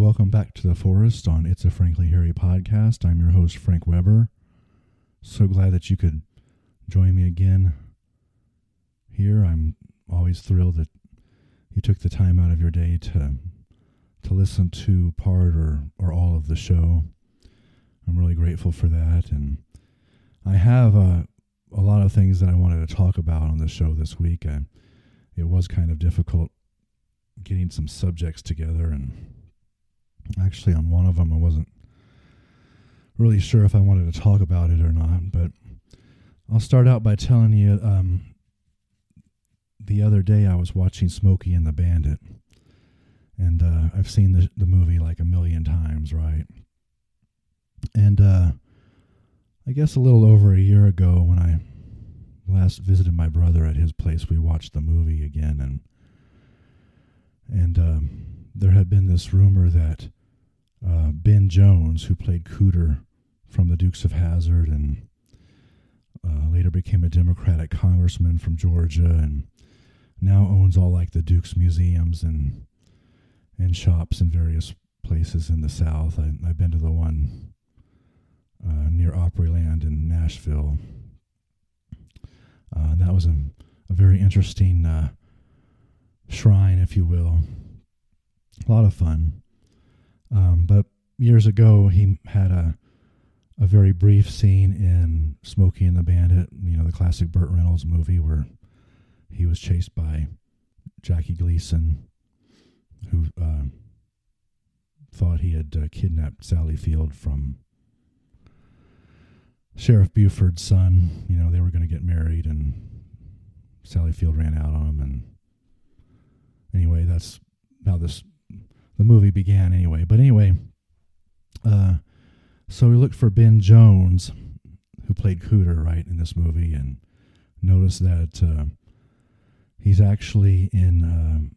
welcome back to the Forest on It's a Frankly Hairy podcast. I'm your host, Frank Weber. So glad that you could join me again here. I'm always thrilled that you took the time out of your day to listen to part or all of the show. I'm really grateful for that. And I have a lot of things that I wanted to talk about on the show this week. It was kind of difficult getting some subjects together, and actually on one of them I wasn't really sure if I wanted to talk about it or not, but I'll start out by telling you the other day I was watching Smokey and the Bandit, and I've seen the movie like a million times, right? And I guess a little over a year ago when I last visited my brother at his place, we watched the movie again, and there had been this rumor that Ben Jones, who played Cooter from the Dukes of Hazzard and later became a Democratic congressman from Georgia and now owns all like the Dukes museums and shops in various places in the South. I've been to the one near Opryland in Nashville. That was a very interesting shrine, if you will. A lot of fun. But years ago, he had a very brief scene in Smokey and the Bandit, the classic Burt Reynolds movie where he was chased by Jackie Gleason, who thought he had kidnapped Sally Field from Sheriff Buford's son. They were going to get married, and Sally Field ran out on him. And anyway, that's how the movie began anyway. But anyway, so we looked for Ben Jones, who played Cooter, right, in this movie, and noticed that he's actually in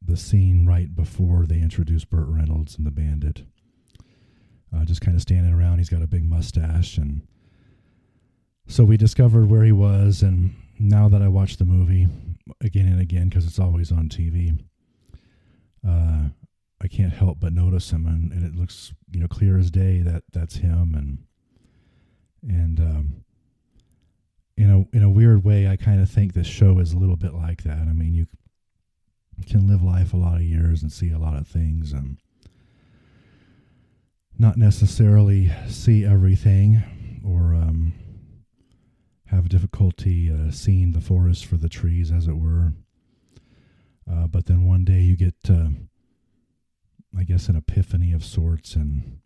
the scene right before they introduced Burt Reynolds and the Bandit. Just kind of standing around. He's got a big mustache, and so we discovered where he was, and now that I watch the movie again and again, because it's always on TV, I can't help but notice him, and it looks, clear as day that that's him, and in a weird way, I kind of think this show is a little bit like that. I mean, you can live life a lot of years and see a lot of things, and not necessarily see everything, or have difficulty seeing the forest for the trees, as it were. But then one day you get, I guess, an epiphany of sorts, and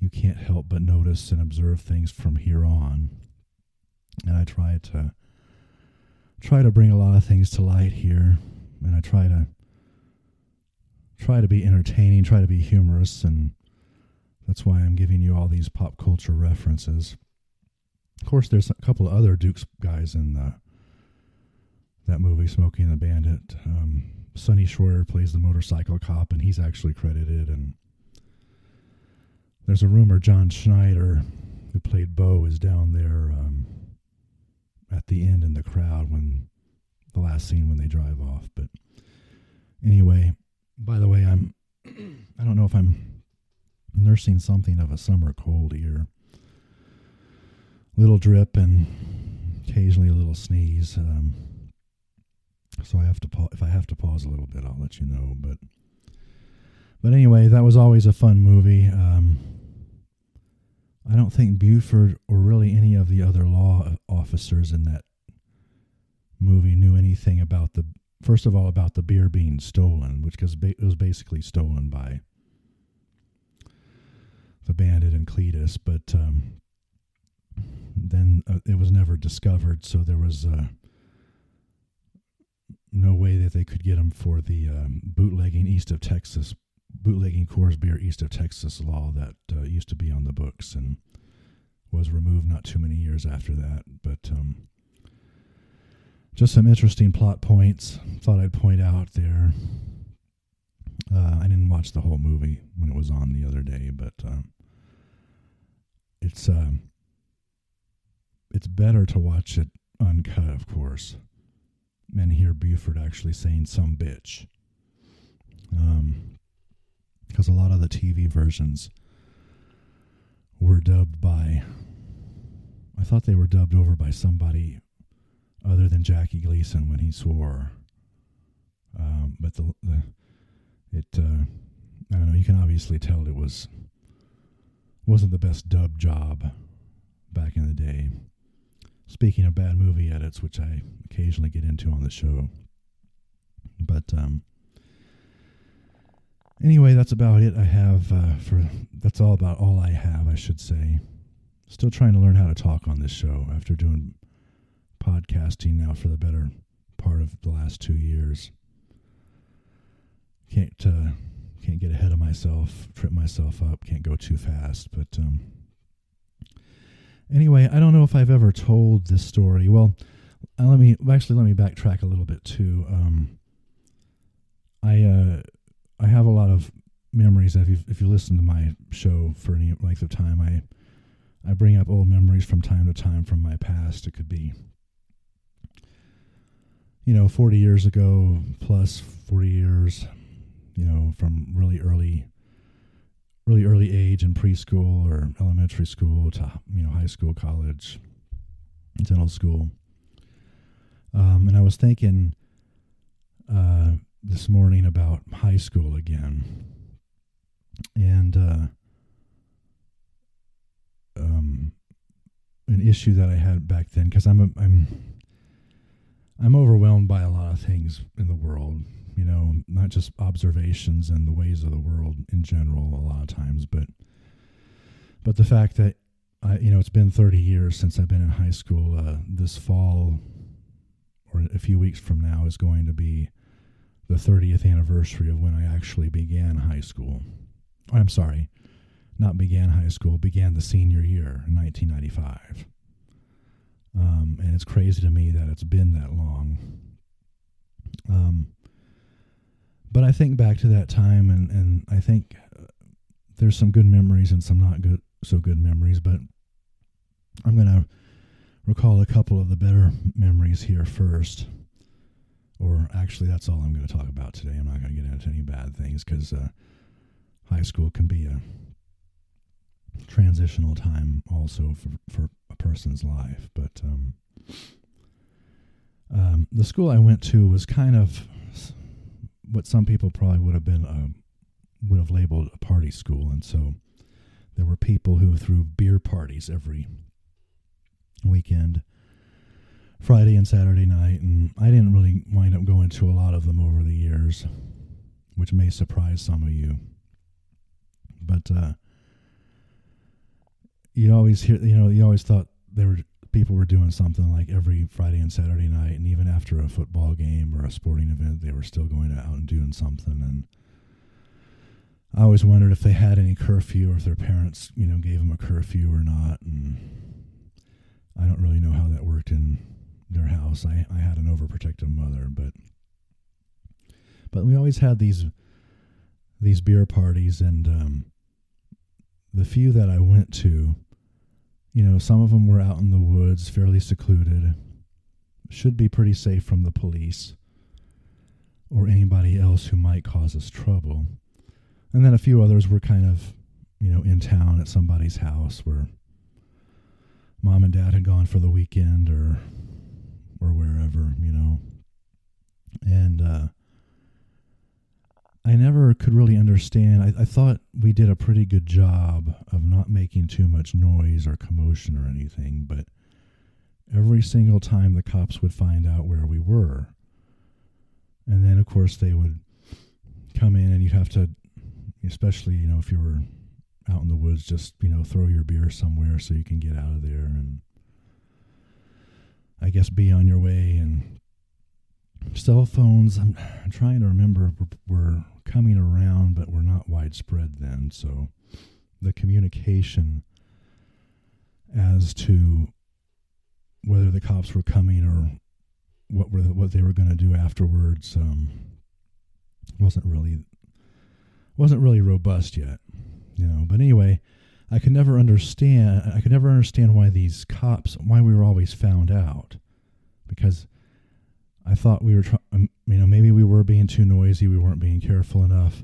you can't help but notice and observe things from here on. And I try to bring a lot of things to light here, and I try to be entertaining, try to be humorous, and that's why I'm giving you all these pop culture references. Of course, there's a couple of other Dukes guys in that movie, Smokey and the Bandit. Sonny Schroyer plays the motorcycle cop, and he's actually credited. And there's a rumor John Schneider, who played Bo, is down there at the end in the crowd when the last scene when they drive off. But anyway, by the way, I don't know if I'm nursing something of a summer cold here. Little drip and occasionally a little sneeze. So if I have to pause a little bit, I'll let you know. But anyway, that was always a fun movie. I don't think Buford or really any of the other law officers in that movie knew anything about first of all, about the beer being stolen, because it was basically stolen by the Bandit and Cletus, but then it was never discovered, so there was no way that they could get them for the bootlegging Coors beer East of Texas law that used to be on the books and was removed not too many years after that. But just some interesting plot points thought I'd point out there. I didn't watch the whole movie when it was on the other day, but it's better to watch it uncut, of course, and hear Buford actually saying "some bitch," because a lot of the TV versions were dubbed by, I thought they were dubbed over by somebody other than Jackie Gleason when he swore. But I don't know, you can obviously tell it wasn't the best dub job back in the day. Speaking of bad movie edits, which I occasionally get into on the show. But anyway, that's about it I have that's about all I have, I should say. Still trying to learn how to talk on this show after doing podcasting now for the better part of the last 2 years. Can't get ahead of myself, trip myself up, can't go too fast. But anyway, I don't know if I've ever told this story. Well, let me backtrack a little bit too. I have a lot of memories. If you listen to my show for any length of time, I bring up old memories from time to time from my past. It could be 40 years ago, plus 40 years, from really early age in preschool or elementary school to, high school, college, dental school. And I was thinking this morning about high school again. And an issue that I had back then, because I'm overwhelmed by a lot of things in the world, not just observations and the ways of the world in general a lot of times, but the fact that it's been 30 years since I've been in high school. This fall, or a few weeks from now, is going to be the 30th anniversary of when I actually began high school. I'm sorry, not began high school, began the senior year in 1995. And it's crazy to me that it's been that long. But I think back to that time, and I think there's some good memories and some not so good memories, but I'm going to recall a couple of the better memories here first. Or actually, that's all I'm going to talk about today. I'm not going to get into any bad things, because high school can be a transitional time also for a person's life. But the school I went to was kind of what some people probably would have labeled a party school. And so there were people who threw beer parties every weekend, Friday and Saturday night, and I didn't really wind up going to a lot of them over the years, which may surprise some of you. But you always thought people were doing something like every Friday and Saturday night, and even after a football game or a sporting event, they were still going out and doing something. And I always wondered if they had any curfew, or if their parents, gave them a curfew or not. And I don't really know how that worked in their house. I had an overprotective mother, but we always had these beer parties, and the few that I went to, some of them were out in the woods, fairly secluded, should be pretty safe from the police or anybody else who might cause us trouble. And then a few others were kind of, in town at somebody's house where mom and dad had gone for the weekend or wherever, And I never could really understand. I thought we did a pretty good job of not making too much noise or commotion or anything, but every single time the cops would find out where we were. And then, of course, they would come in, and you'd have to, especially, if you were out in the woods, just, throw your beer somewhere so you can get out of there and, I guess, be on your way. And cell phones, I'm trying to remember, were coming around, but were not widespread then. So the communication as to whether the cops were coming or what they were going to do afterwards wasn't really robust yet, But anyway, I could never understand why these cops, why we were always found out, because I thought we were, maybe we were being too noisy, we weren't being careful enough.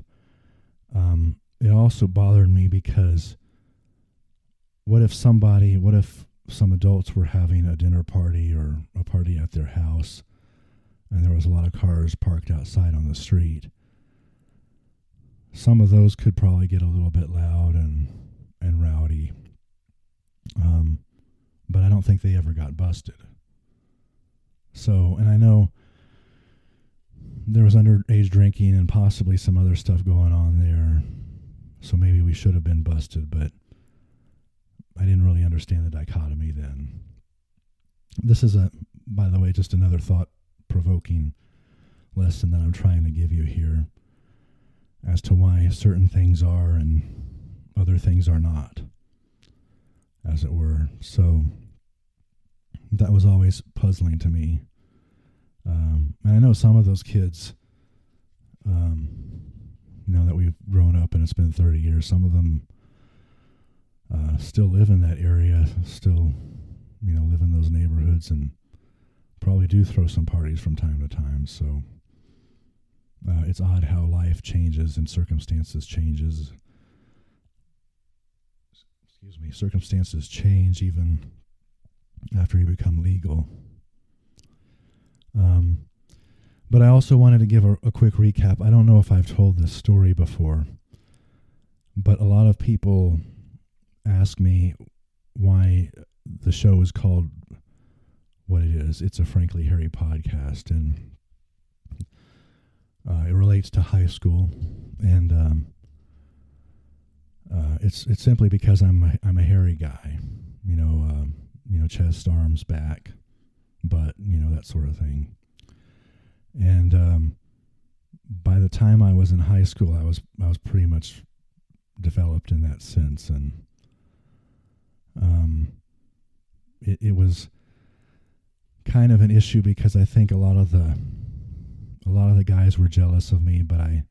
it also bothered me because what if some adults were having a dinner party or a party at their house and there was a lot of cars parked outside on the street? Some of those could probably get a little bit loud and rowdy. But I don't think they ever got busted. So, and I know there was underage drinking and possibly some other stuff going on there. So maybe we should have been busted, but I didn't really understand the dichotomy then. This is, by the way, just another thought-provoking lesson that I'm trying to give you here as to why certain things are and other things are not, as it were. So that was always puzzling to me. And I know some of those kids, now that we've grown up and it's been 30 years, some of them still live in that area, still, live in those neighborhoods and probably do throw some parties from time to time. So it's odd how life changes and circumstances changes. Circumstances change even after you become legal. But I also wanted to give a quick recap. I don't know if I've told this story before, but a lot of people ask me why the show is called what it is. It's a Frankly Hairy podcast, and it relates to high school, and it's simply because I'm a hairy guy, chest, arms, back, butt, that sort of thing. And by the time I was in high school, I was pretty much developed in that sense, and it was kind of an issue because I think a lot of the guys were jealous of me, but I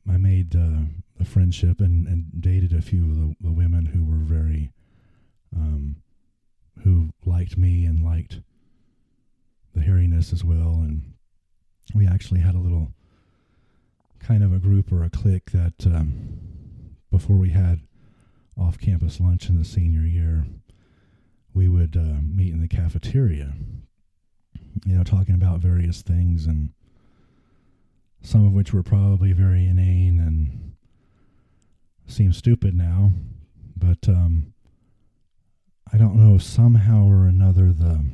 made a friendship and dated a few of the women who were very who liked me and liked the hairiness as well, and we actually had a little kind of a group or a clique that before we had off-campus lunch in the senior year, we would meet in the cafeteria, talking about various things, and some of which were probably very inane and seem stupid now, but I don't know, somehow or another the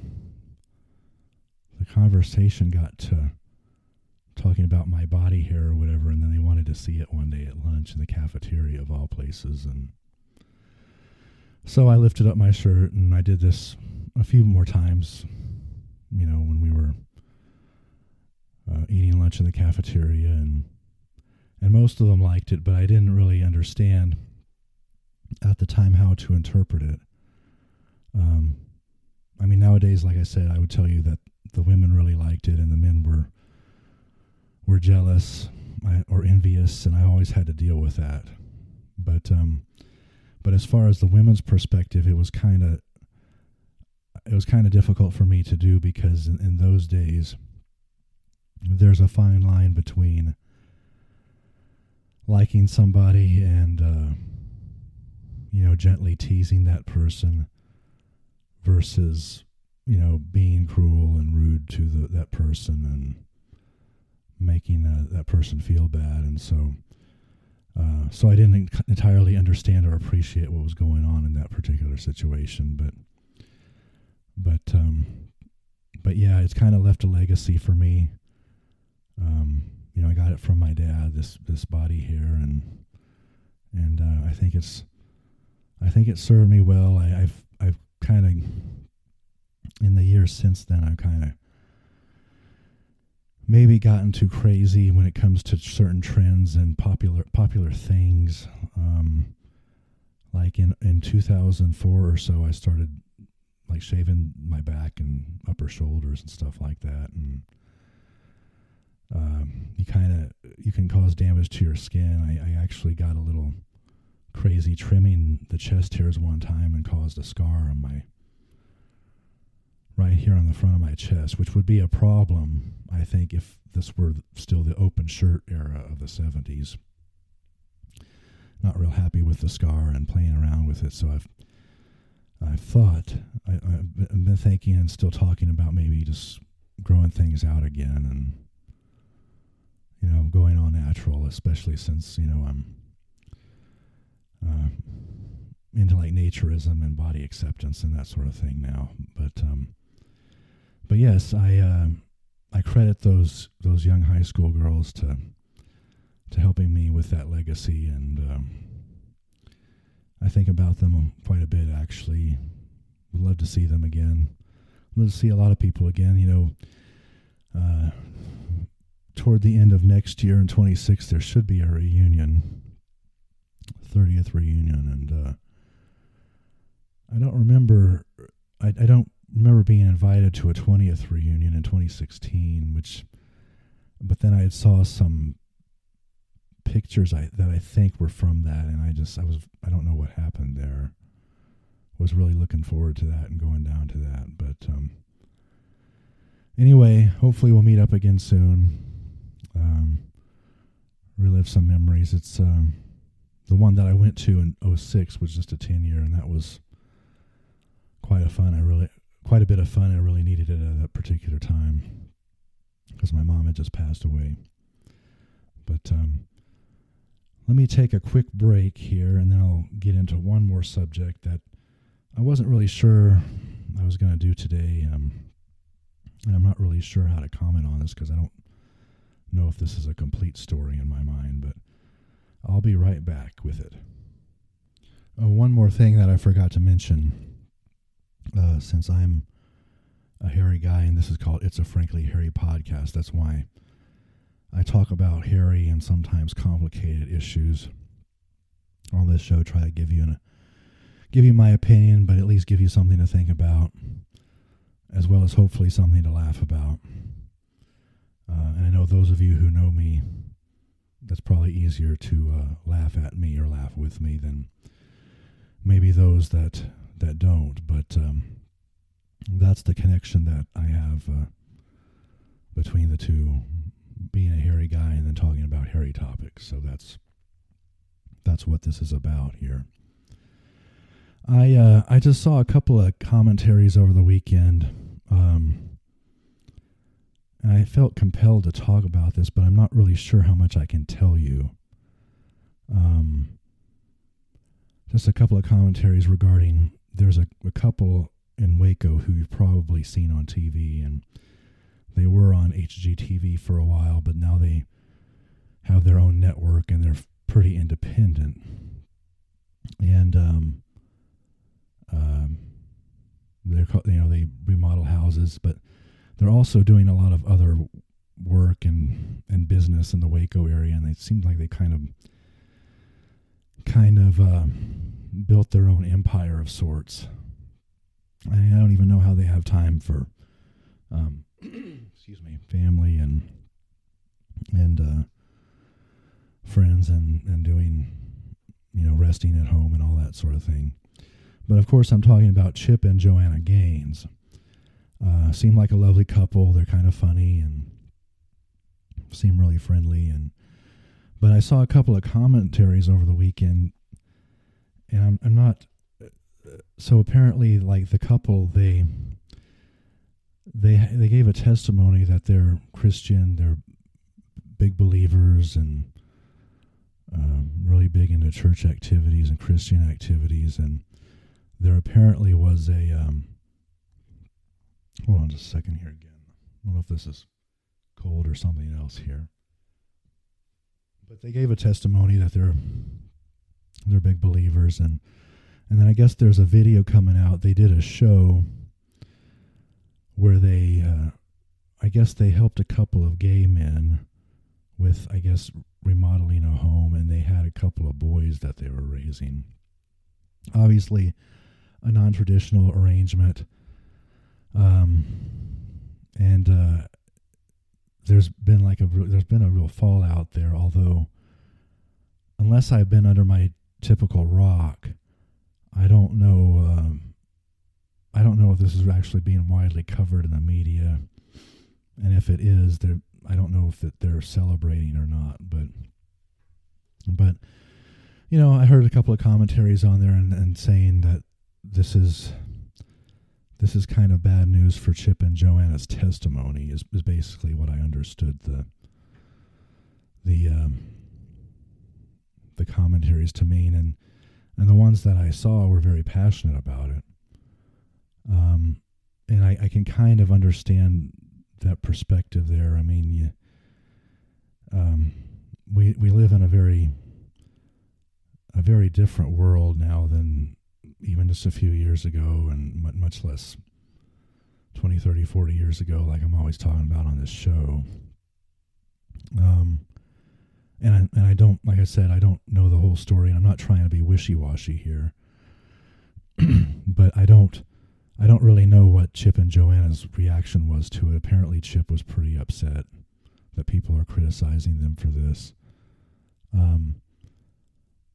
conversation got to talking about my body hair or whatever, and then they wanted to see it one day at lunch in the cafeteria of all places, and so I lifted up my shirt, and I did this a few more times, when we were eating lunch in the cafeteria, and most of them liked it, but I didn't really understand at the time how to interpret it. Nowadays, like I said, I would tell you that the women really liked it, and the men were jealous or envious, and I always had to deal with that. But as far as the women's perspective, it was kind of difficult for me to do because in those days, there's a fine line between liking somebody and gently teasing that person versus being cruel and rude to that person and making that person feel bad. And so I didn't entirely understand or appreciate what was going on in that particular situation, but yeah, it's kind of left a legacy for me. I got it from my dad, this body hair, and I think it served me well. I've kind of, in the years since then, I've kind of maybe gotten too crazy when it comes to certain trends and popular things. Like in 2004 or so, I started like shaving my back and upper shoulders and stuff like that, and you can cause damage to your skin. I actually got a little crazy trimming the chest hairs one time and caused a scar on my right here on the front of my chest, which would be a problem, I think, if this were still the open shirt era of the 70s. not real happy with the scar and playing around with it. So I've been thinking and still talking about maybe just growing things out again and, going all natural, especially since, I'm into like naturism and body acceptance and that sort of thing now. But yes, I credit those young high school girls to helping me with that legacy, and I think about them quite a bit, actually. Would love to see them again. Love to see a lot of people again. Toward the end of next year in 26, there should be a reunion, 30th reunion, and I don't remember being invited to a 20th reunion in 2016, but then I saw some pictures that I think were from that, and I don't know what happened there. Was really looking forward to that and going down to that, but anyway, hopefully we'll meet up again soon. Relive some memories. It's the one that I went to in 06 was just a 10-year, and that was quite a bit of fun. I really needed it at that particular time because my mom had just passed away. But let me take a quick break here, and then I'll get into one more subject that I wasn't really sure I was going to do today, and I'm not really sure how to comment on this because I don't know if this is a complete story in my mind, but I'll be right back with it. One more thing that I forgot to mention, since I'm a hairy guy, and this is called It's a Frankly Hairy Podcast, that's why I talk about hairy and sometimes complicated issues on this show. Try to give you my opinion, but at least give you something to think about, as well as hopefully something to laugh about. And I know those of you who know me, that's probably easier to laugh at me or laugh with me than maybe those that don't. But that's the connection that I have between the two, being a hairy guy and then talking about hairy topics. So that's what this is about here. I just saw a couple of commentaries over the weekend, and I felt compelled to talk about this, but I'm not really sure how much I can tell you. Just a couple of commentaries regarding, there's a couple in Waco who you've probably seen on TV, and they were on HGTV for a while, but now they have their own network and they're pretty independent. And they remodel houses, but they're also doing a lot of other work and business in the Waco area, and it seemed like they kind of built their own empire of sorts. I don't even know how they have time for family and friends and doing, resting at home and all that sort of thing. But of course, I'm talking about Chip and Joanna Gaines. Seem like a lovely couple. They're kind of funny and seem really friendly. But I saw a couple of commentaries over the weekend, and I'm not. So apparently, like the couple, they gave a testimony that they're Christian, they're big believers, and really big into church activities and Christian activities, and there apparently was a hold on just a second here again. I don't know if this is cold or something else here. But they gave a testimony that they're big believers, and then I guess there's a video coming out. They did a show where they helped a couple of gay men with, remodeling a home, and they had a couple of boys that they were raising. Obviously, a non-traditional arrangement, and there's been a real fallout there. Although, unless I've been under my typical rock, I don't know if this is actually being widely covered in the media, and if it is, I don't know if they're celebrating or not. But I heard a couple of commentaries on there and saying that this is kind of bad news for Chip and Joanna's testimony is basically what I understood the commentaries to mean, and the ones that I saw were very passionate about it. And I can kind of understand that perspective there. I mean, we live in a very different world now than even just a few years ago, and much less 20, 30, 40 years ago, like I'm always talking about on this show. And I don't, like I said, I don't know the whole story, and I'm not trying to be wishy-washy here. But I don't really know what Chip and Joanna's reaction was to it. Apparently Chip was pretty upset that people are criticizing them for this.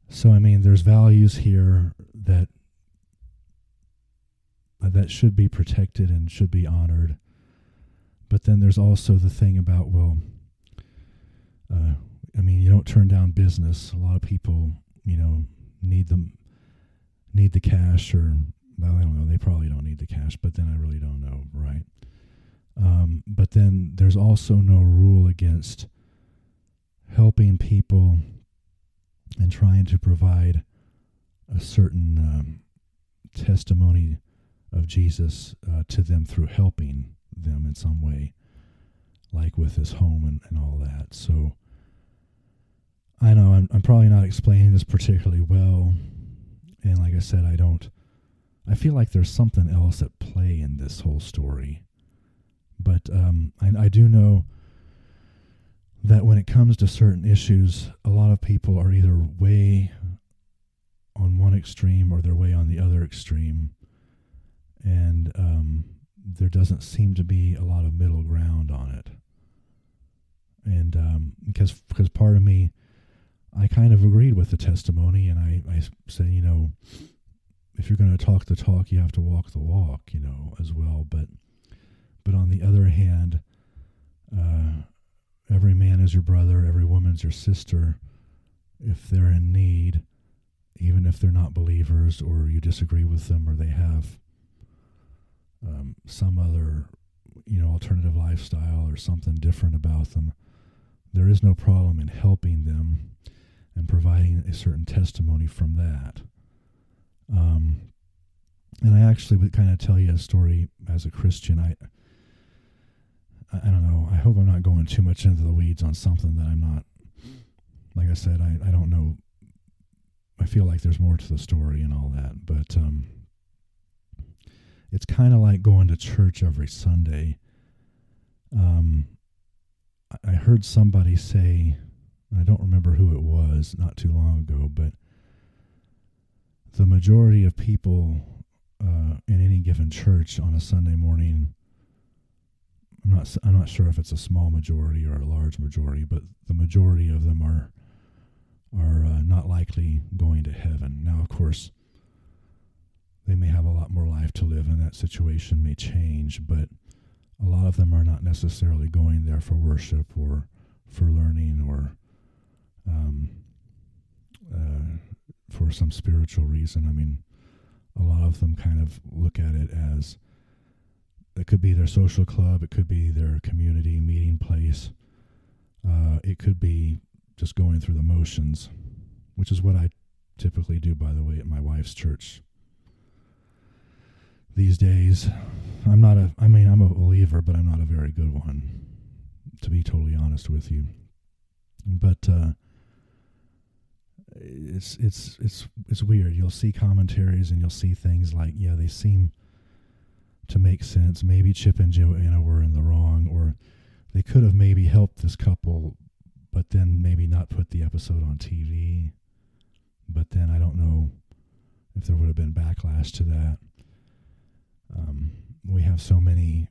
So I mean, there's values here that should be protected and should be honored. But then there's also the thing about, well, I mean, you don't turn down business. A lot of people, need the cash, or, well, I don't know, they probably don't need the cash, but then I really don't know, right? But then there's also no rule against helping people and trying to provide a certain testimony of Jesus to them through helping them in some way, like with his home and all that. So I know I'm probably not explaining this particularly well, and like I said, I feel like there's something else at play in this whole story. But I do know that when it comes to certain issues, a lot of people are either way on one extreme or they're way on the other extreme. And there doesn't seem to be a lot of middle ground on it. And because part of me, I kind of agreed with the testimony, and I said, if you're going to talk the talk, you have to walk the walk, as well. But on the other hand, every man is your brother, every woman's your sister. If they're in need, even if they're not believers, or you disagree with them, or they have some other, alternative lifestyle or something different about them, there is no problem in helping them and providing a certain testimony from that. And I actually would kind of tell you a story as a Christian. I don't know. I hope I'm not going too much into the weeds on something that I'm not. Like I said, I don't know. I feel like there's more to the story and all that, but it's kind of like going to church every Sunday. I heard somebody say, and I don't remember who it was, not too long ago, but the majority of people in any given church on a Sunday morning, I'm not sure if it's a small majority or a large majority, but the majority of them are not likely going to heaven. Now, of course, they may have a lot more life to live, and that situation may change, but a lot of them are not necessarily going there for worship or for learning or for some spiritual reason. I mean, a lot of them kind of look at it as it could be their social club, it could be their community meeting place, it could be just going through the motions, which is what I typically do, by the way, at my wife's church. These days, I'm a believer, but I'm not a very good one, to be totally honest with you. But it's weird. You'll see commentaries and you'll see things like, yeah, they seem to make sense. Maybe Chip and Joanna were in the wrong, or they could have maybe helped this couple, but then maybe not put the episode on TV. But then I don't know if there would have been backlash to that. We have so many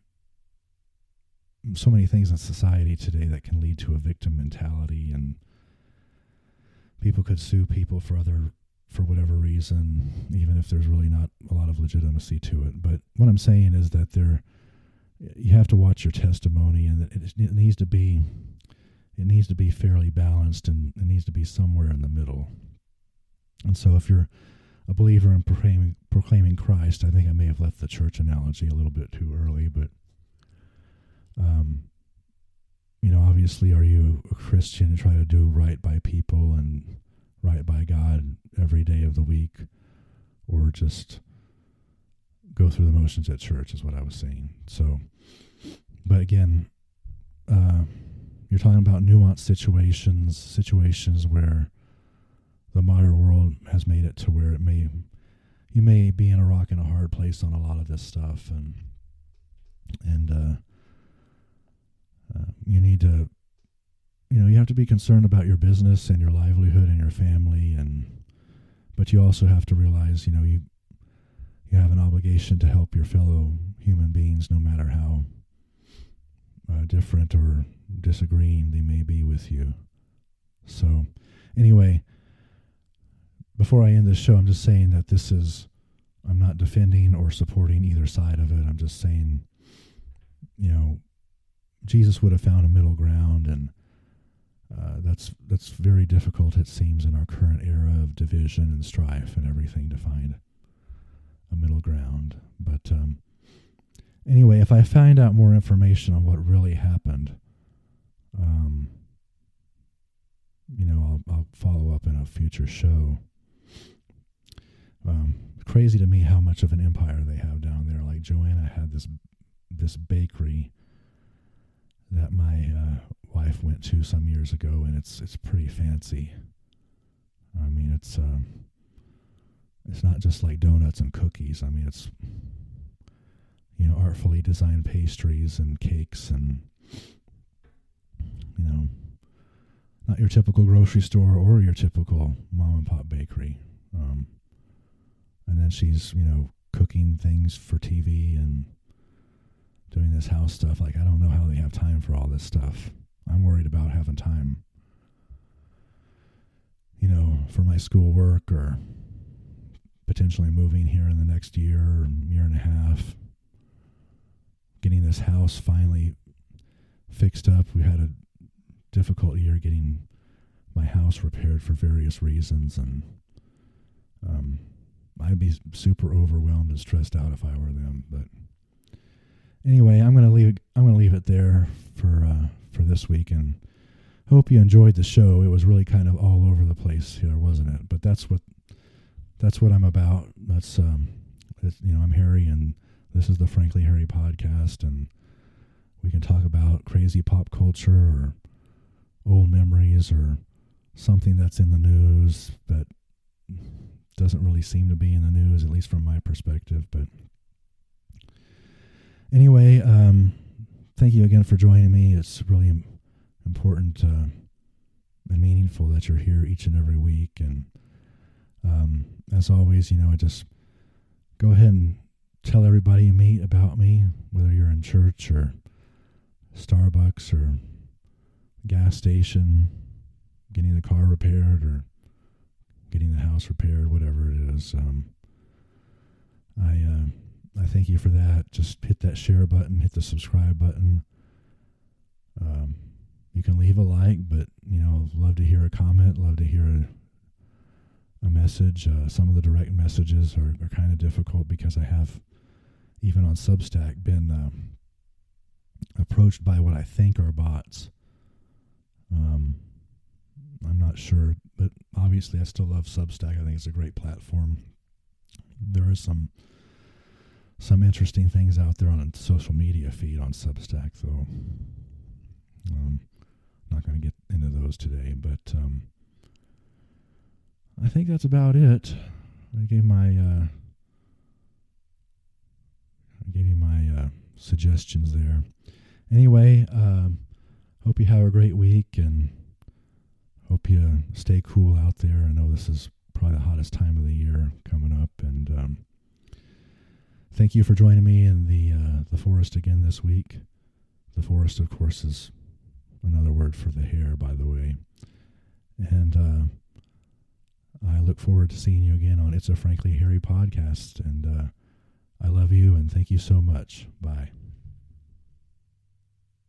things in society today that can lead to a victim mentality, and people could sue people for whatever reason, even if there's really not a lot of legitimacy to it. But what I'm saying is that you have to watch your testimony, and it needs to be fairly balanced, and it needs to be somewhere in the middle. And so if you're a believer in proclaiming Christ, I think I may have left the church analogy a little bit too early, but obviously, are you a Christian and try to do right by people and right by God every day of the week, or just go through the motions at church is what I was saying. So, but again, you're talking about nuanced situations where the modern world has made it to where you may be in a rock and a hard place on a lot of this stuff, and you need to, you have to be concerned about your business and your livelihood and your family, but you also have to realize, you have an obligation to help your fellow human beings, no matter how different or disagreeing they may be with you. So, anyway, before I end this show, I'm just saying that I'm not defending or supporting either side of it. I'm just saying, Jesus would have found a middle ground, and that's very difficult, it seems, in our current era of division and strife and everything, to find a middle ground. But anyway, if I find out more information on what really happened, I'll follow up in a future show. Crazy to me how much of an empire they have down there. Like Joanna had this bakery that my wife went to some years ago, and it's pretty fancy. I mean, it's not just like donuts and cookies. I mean, it's artfully designed pastries and cakes, and not your typical grocery store or your typical mom and pop bakery. And then she's cooking things for TV and doing this house stuff. Like, I don't know how they have time for all this stuff. I'm worried about having time, for my schoolwork, or potentially moving here in the next year or year and a half, getting this house finally fixed up. We had a difficult year getting my house repaired for various reasons, and I'd be super overwhelmed and stressed out if I were them. But anyway, I'm gonna leave it there for this week, and hope you enjoyed the show. It was really kind of all over the place here, wasn't it? But that's what I'm about. I'm Harry, and this is the Frankly Harry podcast, and we can talk about crazy pop culture or old memories or something that's in the news that doesn't really seem to be in the news, at least from my perspective. But anyway, thank you again for joining me. It's really important and meaningful that you're here each and every week. And as always, I just go ahead and tell everybody you meet about me, whether you're in church or Starbucks or gas station, getting the car repaired or getting the house repaired, whatever it is. I thank you for that. Just hit that share button, hit the subscribe button. You can leave a like, but love to hear a comment, love to hear a message. Some of the direct messages are kind of difficult because I have, even on Substack, been approached by what I think are bots. I'm not sure, but obviously I still love Substack. I think it's a great platform. There is some interesting things out there on a social media feed on Substack, though. Not going to get into those today, but I think that's about it. I gave you my suggestions there. Anyway, hope you have a great week, and hope you stay cool out there. I know this is probably the hottest time of the year coming up, and thank you for joining me in the forest again this week. The forest, of course, is another word for the hair, by the way. And I look forward to seeing you again on It's a Frankly Harry podcast. And I love you, and thank you so much. Bye.